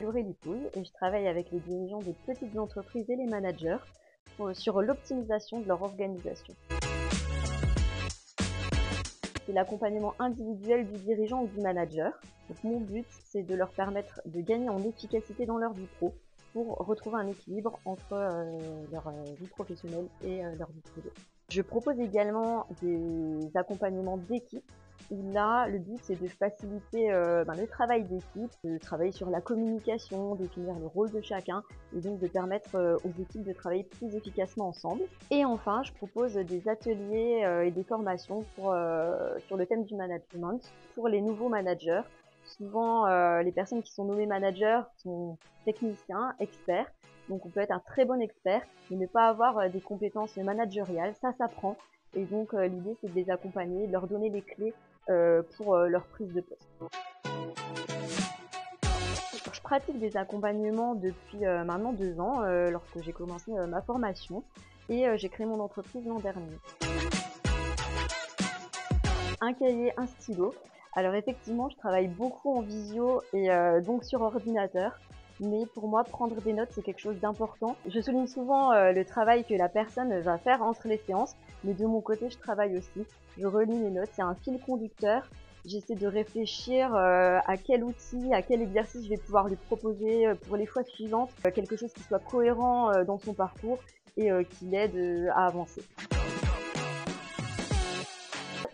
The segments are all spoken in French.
Aurélie Pouille et je travaille avec les dirigeants des petites entreprises et les managers sur l'optimisation de leur organisation. C'est l'accompagnement individuel du dirigeant ou du manager. Donc mon but, c'est de leur permettre de gagner en efficacité dans leur vie pro pour retrouver un équilibre entre leur vie professionnelle et leur vie privée. Je propose également des accompagnements d'équipe où là, le but, c'est de faciliter le travail d'équipe, de travailler sur la communication, définir le rôle de chacun et donc de permettre aux équipes de travailler plus efficacement ensemble. Et enfin, je propose des ateliers et des formations sur le thème du management pour les nouveaux managers. Souvent, les personnes qui sont nommées managers sont techniciens, experts. Donc on peut être un très bon expert, mais ne pas avoir des compétences managériales, ça s'apprend. Et donc l'idée, c'est de les accompagner, de leur donner les clés pour leur prise de poste. Je pratique des accompagnements depuis maintenant 2 ans, lorsque j'ai commencé ma formation, et j'ai créé mon entreprise l'an dernier. Un cahier, un stylo. Alors effectivement, je travaille beaucoup en visio et donc sur ordinateur. Mais pour moi, prendre des notes, c'est quelque chose d'important. Je souligne souvent le travail que la personne va faire entre les séances, mais de mon côté, je travaille aussi. Je relis mes notes, c'est un fil conducteur. J'essaie de réfléchir à quel outil, à quel exercice je vais pouvoir lui proposer pour les fois suivantes, quelque chose qui soit cohérent dans son parcours et qui l'aide à avancer.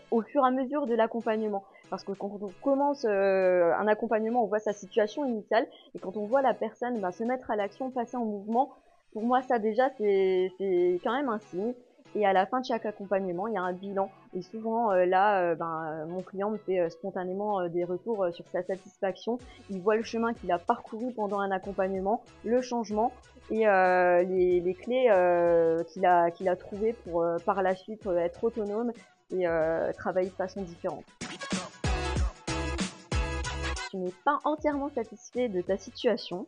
Au fur et à mesure de l'accompagnement. Parce que quand on commence un accompagnement, on voit sa situation initiale, et quand on voit la personne se mettre à l'action, passer en mouvement, pour moi ça déjà c'est quand même un signe. Et à la fin de chaque accompagnement, il y a un bilan. Et souvent mon client me fait spontanément des retours sur sa satisfaction. Il voit le chemin qu'il a parcouru pendant un accompagnement, le changement et les clés qu'il a trouvées pour par la suite être autonome et travailler de façon différente. Tu n'es pas entièrement satisfait de ta situation,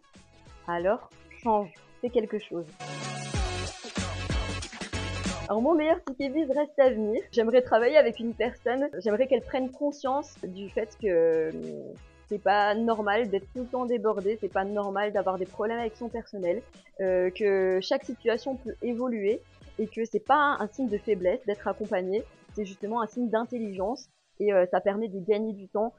alors change, fais quelque chose. Alors mon meilleur ticket vise reste à venir. J'aimerais travailler avec une personne, j'aimerais qu'elle prenne conscience du fait que c'est pas normal d'être tout le temps débordé, c'est pas normal d'avoir des problèmes avec son personnel, que chaque situation peut évoluer et que c'est pas un signe de faiblesse d'être accompagné, c'est justement un signe d'intelligence et ça permet de gagner du temps.